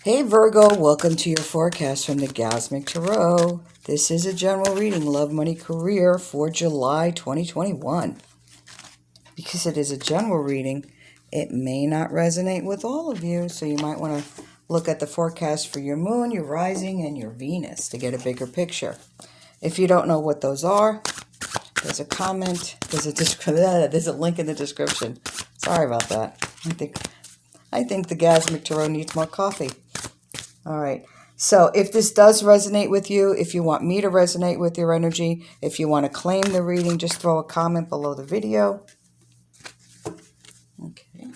Hey Virgo, welcome to your forecast from the Gasmic Tarot. This is a general reading, love, money, career for July 2021. Because it is a general reading, it may not resonate with all of you, so you might want to look at the forecast for your moon, your rising, and your Venus to get a bigger picture. If you don't know what those are, there's a comment, there's a link in the description. Sorry about that. I think the Gasmic Tarot needs more coffee. All right. So if this does resonate with you, if you want me to resonate with your energy, if you want to claim the reading, just throw a comment below the video. Okay.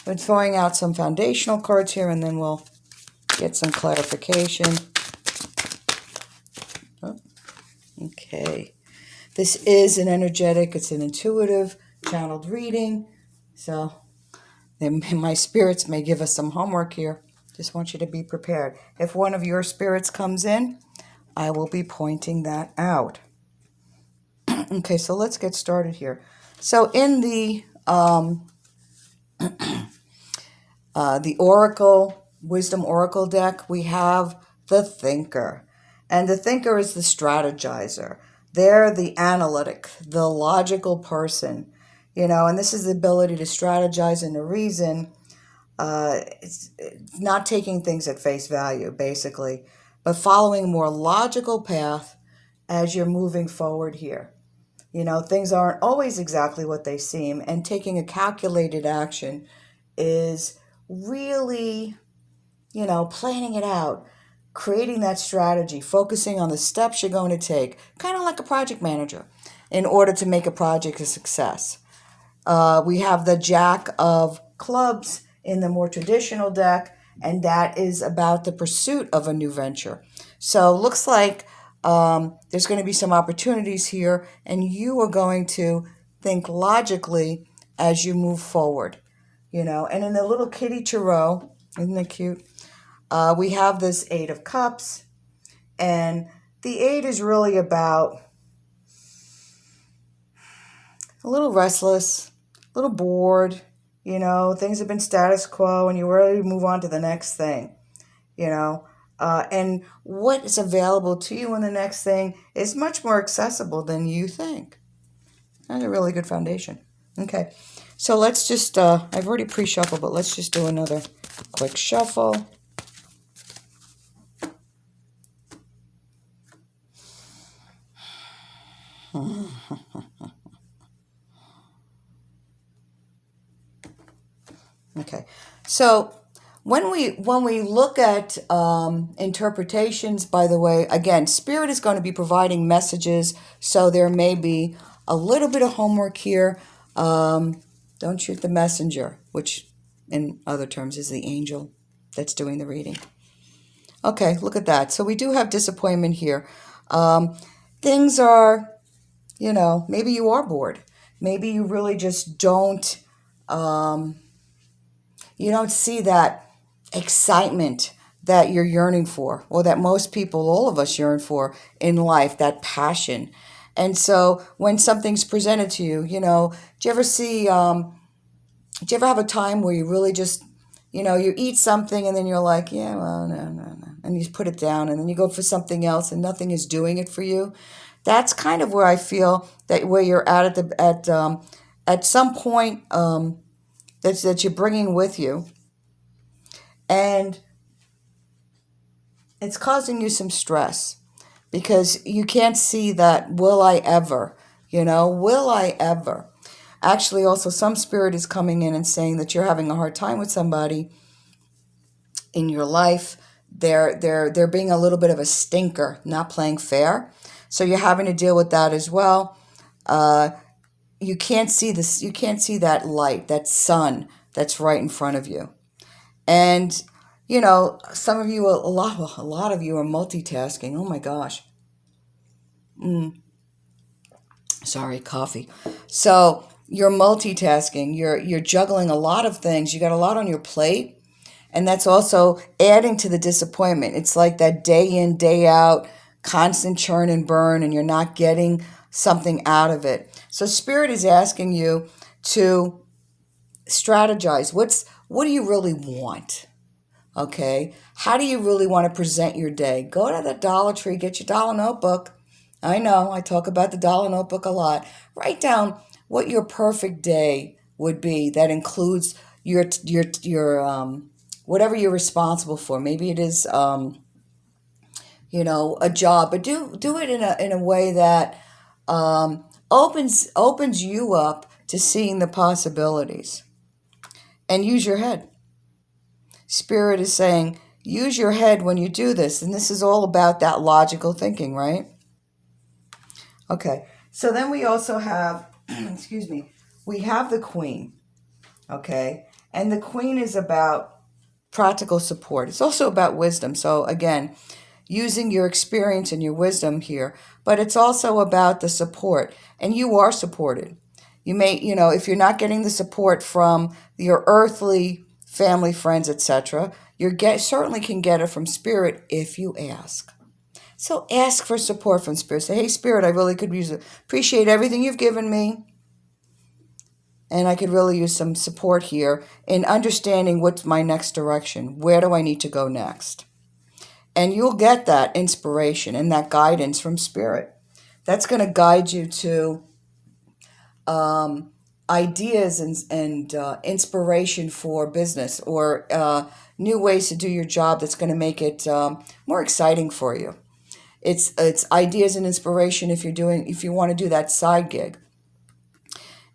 We're throwing out some foundational cards here, and then we'll get some clarification. Oh, okay. This is an energetic, it's an intuitive, channeled reading. So my spirits may give us some homework here. Just want you to be prepared. If one of your spirits comes in, I will be pointing that out. Okay, so let's get started here. So in the Oracle, Wisdom Oracle deck, we have the Thinker. And the Thinker is the strategizer. They're the analytic, the logical person. And this is the ability to strategize and to reason. It's not taking things at face value, basically, but following a more logical path as you're moving forward here. Things aren't always exactly what they seem, and taking a calculated action is really, planning it out, creating that strategy, focusing on the steps you're going to take, kind of like a project manager, in order to make a project a success. We have the Jack of Clubs in the more traditional deck, and that is about the pursuit of a new venture. So looks like there's going to be some opportunities here, and you are going to think logically as you move forward. And in the little kitty tarot, isn't that cute? We have this Eight of Cups, and the Eight is really about a little restless, a little bored. Things have been status quo and you're ready to move on to the next thing, and what is available to you in the next thing is much more accessible than you think. That's a really good foundation. Okay, so let's just, I've already pre-shuffled, but let's just do another quick shuffle. Okay, so when we look at interpretations, by the way, again, Spirit is going to be providing messages, so there may be a little bit of homework here. Don't shoot the messenger, which in other terms is the angel that's doing the reading. Okay, look at that. So we do have disappointment here. Things are, maybe you are bored. Maybe you really just don't... you don't see that excitement that you're yearning for, or that most people, all of us, yearn for in life, that passion. And so when something's presented to you, do you ever see, do you ever have a time where you really just, you eat something and then you're like, yeah, well, no. And you put it down and then you go for something else and nothing is doing it for you. That's kind of where I feel that where you're at some point, that you're bringing with you, and it's causing you some stress because you can't see that will I ever, will I ever. Actually, also some spirit is coming in and saying that you're having a hard time with somebody in your life. They're being a little bit of a stinker, not playing fair. So you're having to deal with that as well. You can't see this. You can't see that light, that sun that's right in front of you. And, some of you, a lot of you are multitasking. Oh my gosh. Sorry, coffee. So you're multitasking. You're juggling a lot of things. You got a lot on your plate. And that's also adding to the disappointment. It's like that day in, day out, constant churn and burn, and you're not getting something out of it. So Spirit is asking you to strategize. What do you really want? Okay, how do you really want to present your day? Go to the Dollar Tree, get your dollar notebook. I know, I talk about the dollar notebook a lot. Write down what your perfect day would be that includes your whatever you're responsible for. Maybe it is a job, but do it in a way that opens you up to seeing the possibilities. And use your head. Spirit is saying, use your head when you do this. And this is all about that logical thinking, right? Okay. So then we also have, excuse me, we have the Queen. Okay. And the Queen is about practical support. It's also about wisdom. So again, using your experience and your wisdom here, but it's also about the support. And you are supported. You may, if you're not getting the support from your earthly family, friends, etc., certainly can get it from Spirit if you ask. So ask for support from Spirit. Say, hey, Spirit, I really could appreciate everything you've given me. And I could really use some support here in understanding what's my next direction. Where do I need to go next? And you'll get that inspiration and that guidance from Spirit. That's going to guide you to ideas and inspiration for business or new ways to do your job that's going to make it more exciting for you. It's ideas and inspiration if you want to do that side gig.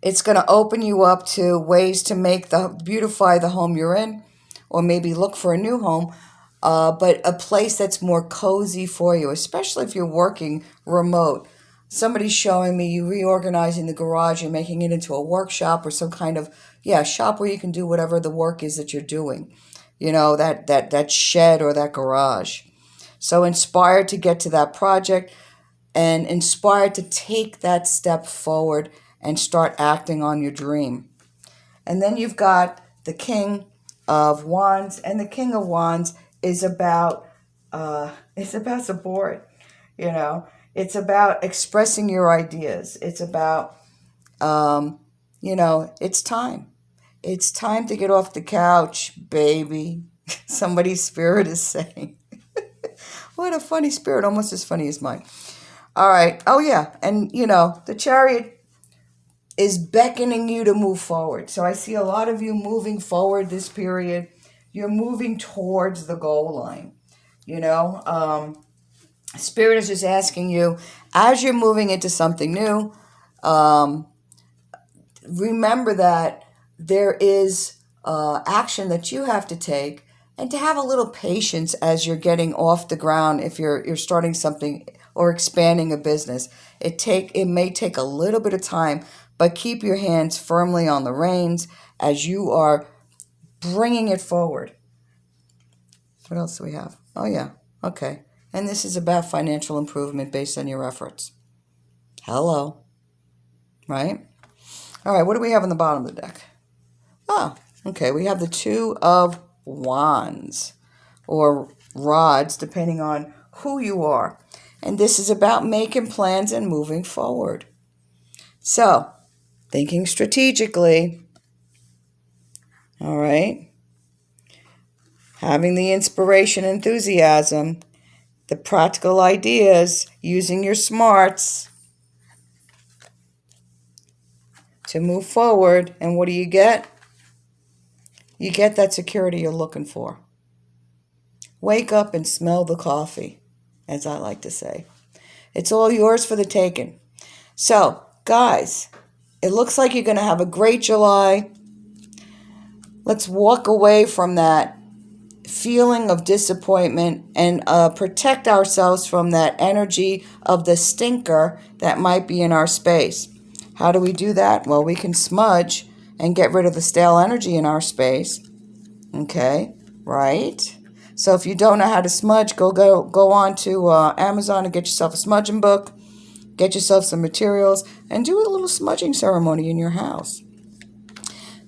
It's going to open you up to ways to beautify the home you're in, or maybe look for a new home, but a place that's more cozy for you, especially if you're working remote. Somebody's showing me you reorganizing the garage and making it into a workshop or some kind of shop where you can do whatever the work is that you're doing. That shed or that garage. So inspired to get to that project and inspired to take that step forward and start acting on your dream. And then you've got the King of Wands, and the King of Wands is about support. It's about expressing your ideas. It's about it's time. It's time to get off the couch, baby. Somebody's spirit is saying. What a funny spirit, almost as funny as mine. All right. Oh, yeah. And, the Chariot is beckoning you to move forward. So I see a lot of you moving forward this period. You're moving towards the goal line. Spirit is just asking you, as you're moving into something new, remember that there is action that you have to take, and to have a little patience as you're getting off the ground. If you're starting something or expanding a business, it may take a little bit of time, but keep your hands firmly on the reins as you are bringing it forward. What else do we have? Oh, yeah. Okay. And this is about financial improvement based on your efforts. Hello. Right? All right. What do we have on the bottom of the deck? Okay. We have the Two of Wands, or rods, depending on who you are. And this is about making plans and moving forward. So, thinking strategically. All right. Having the inspiration, enthusiasm, the practical ideas, using your smarts to move forward. And what do you get? You get that security you're looking for. Wake up and smell the coffee, as I like to say. It's all yours for the taking. So, guys, it looks like you're going to have a great July. Let's walk away from that feeling of disappointment and protect ourselves from that energy of the stinker that might be in our space. How do we do that? Well, we can smudge and get rid of the stale energy in our space. Okay, right? So if you don't know how to smudge, go on to Amazon and get yourself a smudging book, get yourself some materials, and do a little smudging ceremony in your house.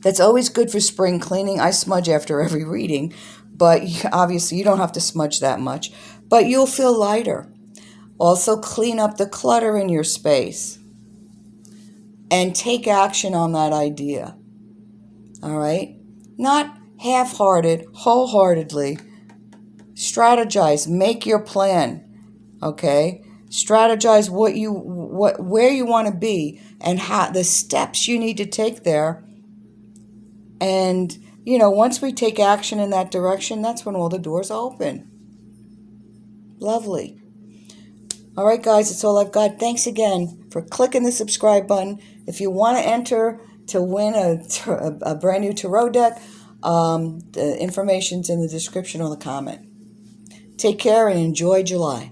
That's always good for spring cleaning. I smudge after every reading, but obviously you don't have to smudge that much. But you'll feel lighter. Also, clean up the clutter in your space and take action on that idea. All right? Not half-hearted, wholeheartedly. Strategize, make your plan, okay? Strategize where you want to be and how the steps you need to take there. And, once we take action in that direction, that's when all the doors open. Lovely. All right, guys, that's all I've got. Thanks again for clicking the subscribe button. If you want to enter to win a brand new tarot deck, the information's in the description or the comment. Take care and enjoy July.